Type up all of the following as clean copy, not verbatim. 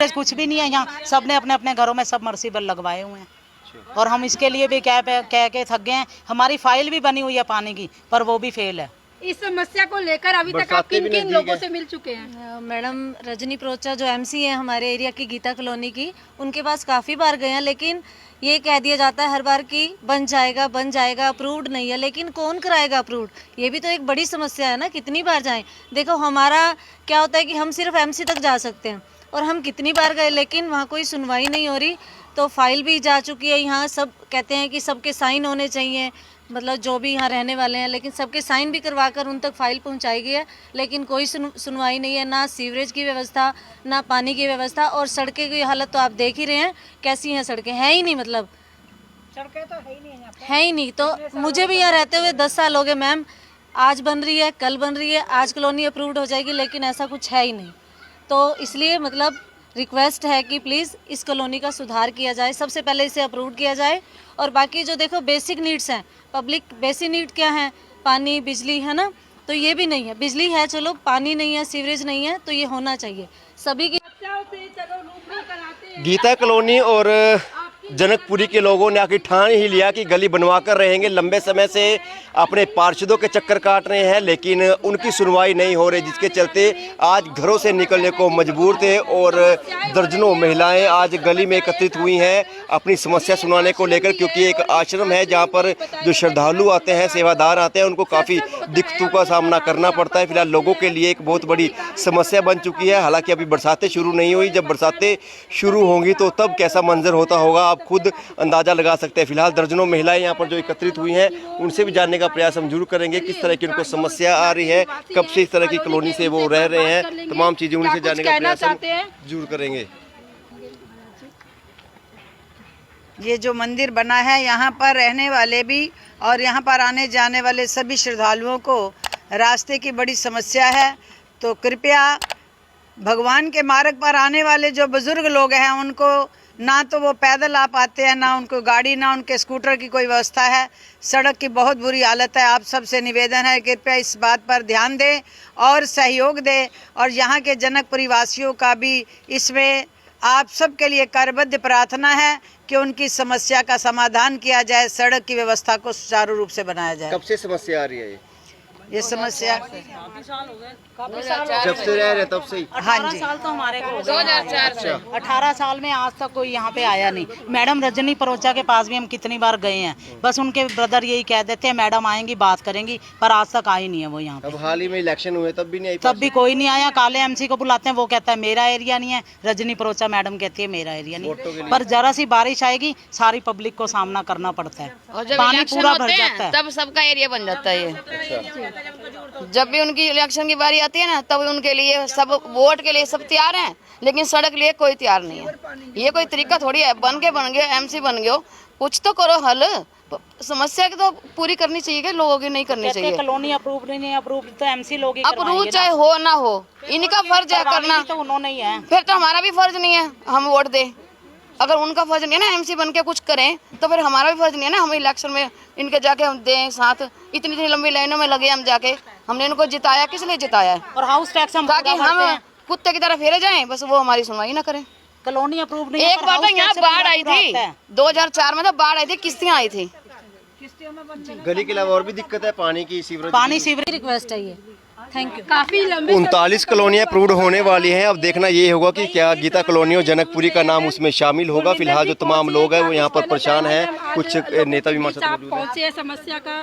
Sewerage कुछ भी नहीं है यहाँ। सब ने अपने अपने घरों में सबमर्सिबल लगवाए हुए हैं और हम इसके लिए भी कह के थक गए हैं। हमारी फाइल भी बनी हुई है पानी की, पर वो भी फेल है। इस समस्या को लेकर अभी तक आप किन किन लोगों से मिल चुके हैं? मैडम रजनी प्रोचा जो एमसी है हमारे एरिया की गीता कॉलोनी की, उनके पास काफ़ी बार गए हैं, लेकिन ये कह दिया जाता है हर बार कि बन जाएगा, अप्रूव्ड नहीं है। लेकिन कौन कराएगा अप्रूव्ड? ये भी तो एक बड़ी समस्या है ना, कितनी बार जाएं। देखो हमारा क्या होता है कि हम सिर्फ एमसी तक जा सकते हैं और हम कितनी बार गए, लेकिन वहाँ कोई सुनवाई नहीं हो रही। तो फाइल भी जा चुकी है, यहाँ सब कहते हैं कि सबके साइन होने चाहिए, मतलब जो भी यहाँ रहने वाले हैं, लेकिन सबके साइन भी करवा कर उन तक फाइल पहुँचाई गई है, लेकिन कोई सुनवाई नहीं है। ना सीवरेज की व्यवस्था, ना पानी की व्यवस्था, और सड़कें की हालत तो आप देख ही रहे हैं कैसी हैं। सड़कें हैं ही नहीं, मतलब सड़कें तो है ही नहीं यहाँ पे। है ही नहीं। तो मुझे भी यहाँ रहते हुए 10 साल हो गए मैम। आज बन रही है, कल बन रही है, आज कॉलोनी अप्रूव्ड हो जाएगी, लेकिन ऐसा कुछ है ही नहीं। तो इसलिए मतलब रिक्वेस्ट है कि प्लीज़ इस कॉलोनी का सुधार किया जाए, सबसे पहले इसे अप्रूव किया जाए। और बाकी जो देखो बेसिक नीड्स हैं, पब्लिक बेसिक नीड क्या है? पानी, बिजली, है ना? तो ये भी नहीं है। बिजली है चलो, पानी नहीं है, सीवरेज नहीं है, तो ये होना चाहिए सभी की। गीता कॉलोनी और जनकपुरी के लोगों ने आखिर ठान ही लिया कि गली बनवा कर रहेंगे। लंबे समय से अपने पार्षदों के चक्कर काट रहे हैं, लेकिन उनकी सुनवाई नहीं हो रही, जिसके चलते आज घरों से निकलने को मजबूर थे। और दर्जनों महिलाएं आज गली में एकत्रित हुई हैं अपनी समस्या सुनाने को लेकर, क्योंकि एक आश्रम है जहां पर जो श्रद्धालु आते हैं, सेवादार आते हैं, उनको काफ़ी दिक्कतों का सामना करना पड़ता है। फिलहाल लोगों के लिए एक बहुत बड़ी समस्या बन चुकी है। हालांकि अभी बरसातें शुरू नहीं हुई, जब बरसातें शुरू होंगी तो तब कैसा मंजर होता होगा आप खुद अंदाज़ा लगा सकते हैं। फिलहाल दर्जनों महिलाएं यहाँ पर जो एकत्रित हुई हैं, उनसे भी जानने का प्रयास हम जरूर करेंगे किस तरह की उनको समस्या आ रही है, कब से इस तरह की कॉलोनी से वो रह रहे हैं, तमाम चीज़ें उनसे जानने का प्रयास हम जरूर करेंगे। ये जो मंदिर बना है, यहाँ पर रहने वाले भी और यहाँ पर आने जाने वाले सभी श्रद्धालुओं को रास्ते की बड़ी समस्या है। तो कृपया भगवान के मार्ग पर आने वाले जो बुजुर्ग लोग हैं, उनको ना तो वो पैदल आ पाते हैं, ना उनको गाड़ी, ना उनके स्कूटर की कोई व्यवस्था है। सड़क की बहुत बुरी हालत है। आप सबसे निवेदन है कृपया इस बात पर ध्यान दें और सहयोग दें। और यहाँ के जनकपुरी वासियों का भी इसमें आप सबके लिए करबद्ध प्रार्थना है कि उनकी समस्या का समाधान किया जाए, सड़क की व्यवस्था को सुचारू रूप से बनाया जाए। कब से समस्या आ रही है ये समस्या? जब से रह रहे तब से ही। हाँ जी, 18 साल तो हमारे को 2004 से 18 साल में आज तक कोई यहाँ पे आया नहीं। मैडम रजनी प्रोचा के पास भी हम कितनी बार गए हैं, बस उनके ब्रदर यही कह देते हैं मैडम आएंगी, बात करेंगी, पर आज तक आई नहीं है वो यहाँ पे। अब हाल ही में इलेक्शन हुए तब भी नहीं आई, तब भी कोई नहीं आया। काले एमसी को बुलाते हैं, वो कहता है मेरा एरिया नहीं है। रजनी प्रोचा मैडम कहती है मेरा एरिया नहीं। पर जरा सी बारिश आएगी, सारी पब्लिक को सामना करना पड़ता है, पानी पूरा भर जाता है, तब सबका एरिया बन जाता है ये। जब भी उनकी इलेक्शन की बारी आती है ना, तब उनके लिए सब वोट के लिए सब तैयार हैं, लेकिन सड़क के लिए कोई तैयार नहीं है। ये कोई तरीका थोड़ी है, बन गए एमसी बन गए, कुछ तो करो हल। समस्या की तो पूरी करनी चाहिए कि लोगों की नहीं करनी चाहिए। कॉलोनी अप्रूव नहीं है, अप्रूव तो एमसी लोग ही अप्रूव चाहे हो ना हो, इनका फर्ज है करना, तो उन्होंने ही है। फिर तो हमारा भी फर्ज नहीं है हम वोट दें। अगर उनका फर्ज नहीं है ना एमसी बन के कुछ करें, तो फिर हमारा भी फर्ज नहीं है ना हम इलेक्शन में इनके जाके हम दें साथ। इतनी लंबी लाइनों में लगे हम जाके, हमने इनको जिताया, किस लिए जिताया है? और हाउस टैक्स हम ताकि हम कुत्ते की तरह फेरे जाएं, बस वो हमारी सुनवाई ना करें। कॉलोनी अप्रूव नहीं। एक बार तो यहाँ बाढ़ आई थी, 2004 में तो बाढ़ आई थी, किस्तियाँ आई थी। गली के अलावा और भी दिक्कत है, पानी की, सीवरेज। पानी सीवरेज रिक्वेस्ट है ये। Thank you. काफी लंबे 39 कॉलोनियाँ अप्रूव्ड होने वाली हैं। अब देखना ये होगा कि क्या गीता कॉलोनी और जनकपुरी का नाम उसमें शामिल होगा। फिलहाल जो तमाम लोग हैं वो यहाँ पर परेशान हैं, कुछ नेता भी हमारे साथ मौजूद हैं। कौन सी है समस्या का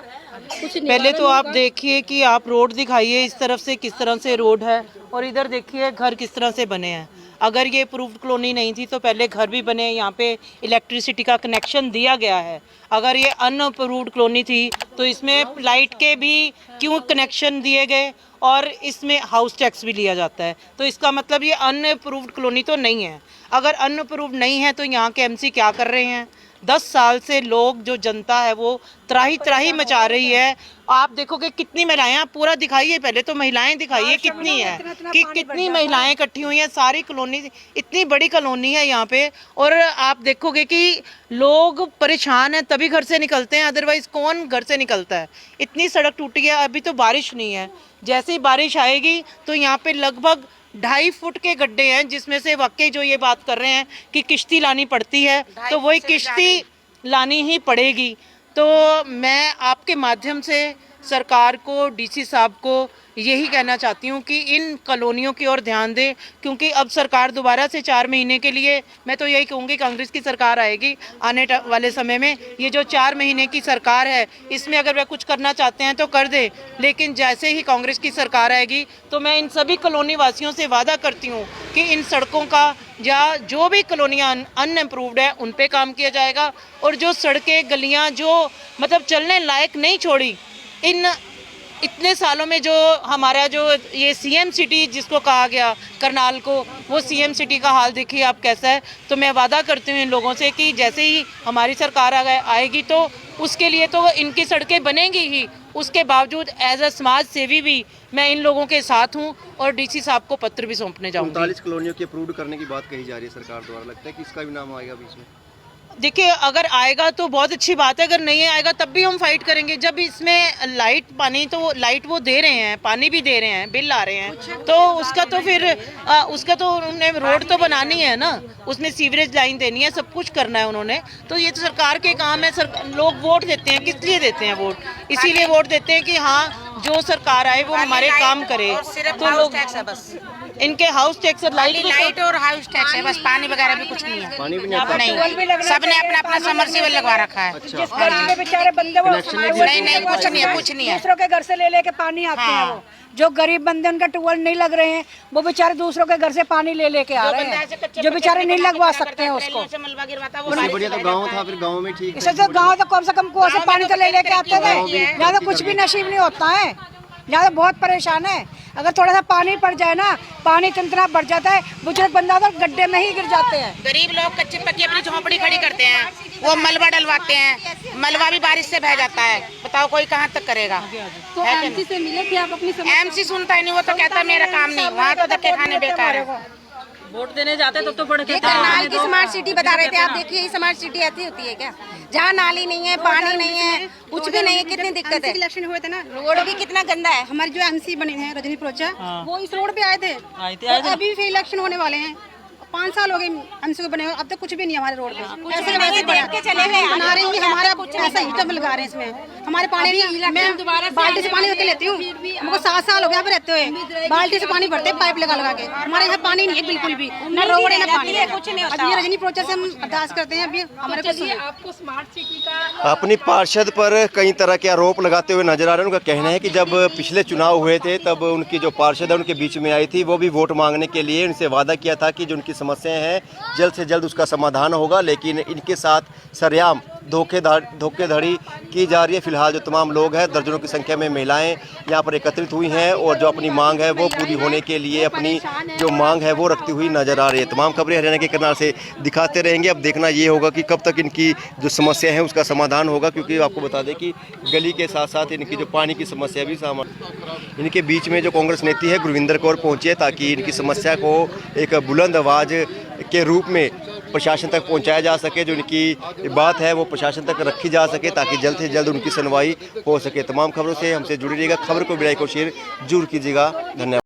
कुछ पहले तो आप देखिए कि आप रोड दिखाइए, इस तरफ से किस तरह से रोड है, और इधर देखिए घर किस तरह से बने हैं। अगर ये अप्रूव्ड कॉलोनी नहीं थी तो पहले घर भी बने, यहाँ पे इलेक्ट्रिसिटी का कनेक्शन दिया गया है। अगर ये अनअप्रूव्ड कॉलोनी थी तो इसमें लाइट के भी क्यों कनेक्शन दिए गए, और इसमें हाउस टैक्स भी लिया जाता है। तो इसका मतलब ये अनअप्रूव्ड कॉलोनी तो नहीं है। अगर अनअप्रूव्ड नहीं है तो यहाँ के एमसी क्या कर रहे हैं? 10 साल से लोग, जो जनता है वो त्राही त्राही मचा रही है। आप देखोगे कितनी महिलाएं, आप पूरा दिखाइए, पहले तो महिलाएं दिखाइए कितनी है, कि कितनी महिलाएं इकट्ठी हुई हैं। सारी कॉलोनी, इतनी बड़ी कॉलोनी है यहाँ पे, और आप देखोगे कि लोग परेशान हैं तभी घर से निकलते हैं, अदरवाइज कौन घर से निकलता है। इतनी सड़क टूटी है, अभी तो बारिश नहीं है, जैसे ही बारिश आएगी तो यहाँ पे लगभग 2.5 फुट के गड्ढे हैं, जिसमें से वाकई जो ये बात कर रहे हैं कि किश्ती लानी पड़ती है, तो वही किश्ती लानी ही पड़ेगी। तो मैं आपके माध्यम से सरकार को, डीसी साहब को यही कहना चाहती हूँ कि इन कॉलोनियों की ओर ध्यान दें, क्योंकि अब सरकार दोबारा से 4 महीने के लिए, मैं तो यही कहूँगी कांग्रेस की सरकार आएगी आने वाले समय में। ये जो 4 महीने की सरकार है, इसमें अगर वह कुछ करना चाहते हैं तो कर दे, लेकिन जैसे ही कांग्रेस की सरकार आएगी तो मैं इन सभी कॉलोनी वासियों से वादा करती हूँ कि इन सड़कों का या जो भी कॉलोनियाँ अनइम्प्रूव्ड है उन पे काम किया जाएगा, और जो सड़कें गलियाँ जो मतलब चलने लायक नहीं छोड़ी इन इतने सालों में, जो हमारा जो ये सीएम सिटी जिसको कहा गया करनाल को, वो सीएम सिटी का हाल देखिए आप कैसा है। तो मैं वादा करती हूँ इन लोगों से कि जैसे ही हमारी सरकार आएगी तो उसके लिए तो इनकी सड़कें बनेंगी ही, उसके बावजूद एज अ समाज सेवी भी मैं इन लोगों के साथ हूँ और डीसी साहब को पत्र भी सौंपने जाऊँगी। 39 कॉलोनियों की अप्रूव करने की बात कही जा रही है सरकार द्वारा, लगता है कि इसका भी नाम आएगा बीच में? देखिए, अगर आएगा तो बहुत अच्छी बात है, अगर नहीं आएगा तब भी हम फाइट करेंगे। जब इसमें लाइट पानी, तो लाइट वो दे रहे हैं, पानी भी दे रहे हैं, बिल आ रहे हैं, तो उसका तो फिर उसका तो उन्होंने रोड तो बनानी है ना, उसमें सीवरेज लाइन देनी है, सब कुछ करना है उन्होंने। तो ये तो सरकार के काम है। लोग वोट देते हैं, किस लिए देते हैं वोट? इसीलिए वोट देते हैं कि हाँ जो सरकार आए वो हमारे काम करे। तो लोग इनके हाउस टैक्स, लाइट और हाउस टैक्स है, बस पानी वगैरह भी कुछ नहीं है। पानी भी नहीं आता? नहीं, सबने अपना अपना समरसीबल लगवा रखा है। जिस बेचारे बंदे वो नहीं, कुछ नहीं है, कुछ नहीं है। दूसरों के घर से ले लेके पानी आते हैं। वो जो गरीब बंदे उनका ट्यूबवेल नहीं लग रहे हैं, वो बेचारे दूसरों के घर से पानी ले लेके आ रहे हैं, जो बेचारे नहीं लगवा सकते हैं उसको। इससे बढ़िया तो गाँव था, फिर गाँव में ठीक है। इससे तो गाँव तो कम से कम कुआं से पानी तो ले लेके आते थे, यहाँ तो कुछ भी नसीब नहीं होता है, यहाँ तो बहुत परेशान है। अगर थोड़ा सा पानी पड़ जाए ना, पानी इतना बढ़ जाता है, बुजुर्ग बंदा तो गड्ढे में ही गिर जाते हैं। गरीब लोग कच्चे पक्के अपनी झोंपड़ी खड़ी करते हैं, वो मलबा डलवाते हैं, मलबा भी बारिश से बह जाता है, बताओ कोई कहाँ तक करेगा? तो एमसी से मिले थे आप अपनी एमसी सुनता ही नहीं, वो तो कहता है मेरा काम नहीं, वहाँ तो धक्के खाने बेकार है। वोट देने जाते तो बड़े करनाल की स्मार्ट सिटी बता रहे थे आप, देखिए स्मार्ट सिटी ऐसी होती है क्या, जहाँ नाली नहीं है, पानी नहीं है, कुछ भी नहीं है, कितनी दिक्कत है। इलेक्शन हुए थे ना, रोड भी कितना गंदा है। हमारे जो एमसी बने हैं रजनी प्रोचा, वो इस रोड पे आए थे। अभी फिर इलेक्शन होने वाले हैं, 5 साल हो गए एमसी को बने हुए, अब तक कुछ भी नहीं हमारे रोड पे। ऐसे देख के चले गए, बना रहे हैं हमारा ऐसा हीटर लगा रहे हैं इसमें, हमारे पानी नहीं, मैं बाल्टी से पानी लेके लेती हूँ, हमको 7 साल हो गया यहाँ पे रहते हुए, बाल्टी से पानी भरते हैं पाइप लगा के। हमारे यहाँ पानी नहीं है बिल्कुल भी, न रोड है न पानी है, कुछ नहीं होता। अभी रजनी प्रोचा से हम अरदास करते हैं, अभी हमारे को आपको स्मार्ट सिटी का अपनी पार्षद पर कई तरह के आरोप लगाते हुए नजर आ रहे हैं। उनका कहना है कि जब पिछले चुनाव हुए थे तब उनकी जो पार्षद है उनके बीच में आई थी, वो भी वोट मांगने के लिए उनसे वादा किया था कि जो उनकी समस्याएं हैं जल्द से जल्द उसका समाधान होगा, लेकिन इनके साथ सरेआम धोखेधड़ी की जा रही है। फिलहाल जो तमाम लोग हैं, दर्जनों की संख्या में महिलाएं यहाँ पर एकत्रित हुई हैं और जो अपनी मांग है वो पूरी होने के लिए अपनी जो मांग है वो रखती हुई नजर आ रही है। तमाम खबरें हरियाणा के करनाल से दिखाते रहेंगे। अब देखना ये होगा कि कब तक इनकी जो समस्या है उसका समाधान होगा, क्योंकि आपको बता दें कि गली के साथ साथ इनकी जो पानी की समस्या भी इनके बीच में जो कांग्रेस नेत्री है गुरविंदर कौर पहुंची है, ताकि इनकी समस्या को एक बुलंद आवाज़ के रूप में प्रशासन तक पहुंचाया जा सके, जो इनकी बात है वो प्रशासन तक रखी जा सके, ताकि जल्द से जल्द उनकी सुनवाई हो सके। तमाम खबरों से हमसे जुड़ी रहिएगा, खबर को वीडियो को शेयर जरूर कीजिएगा। धन्यवाद।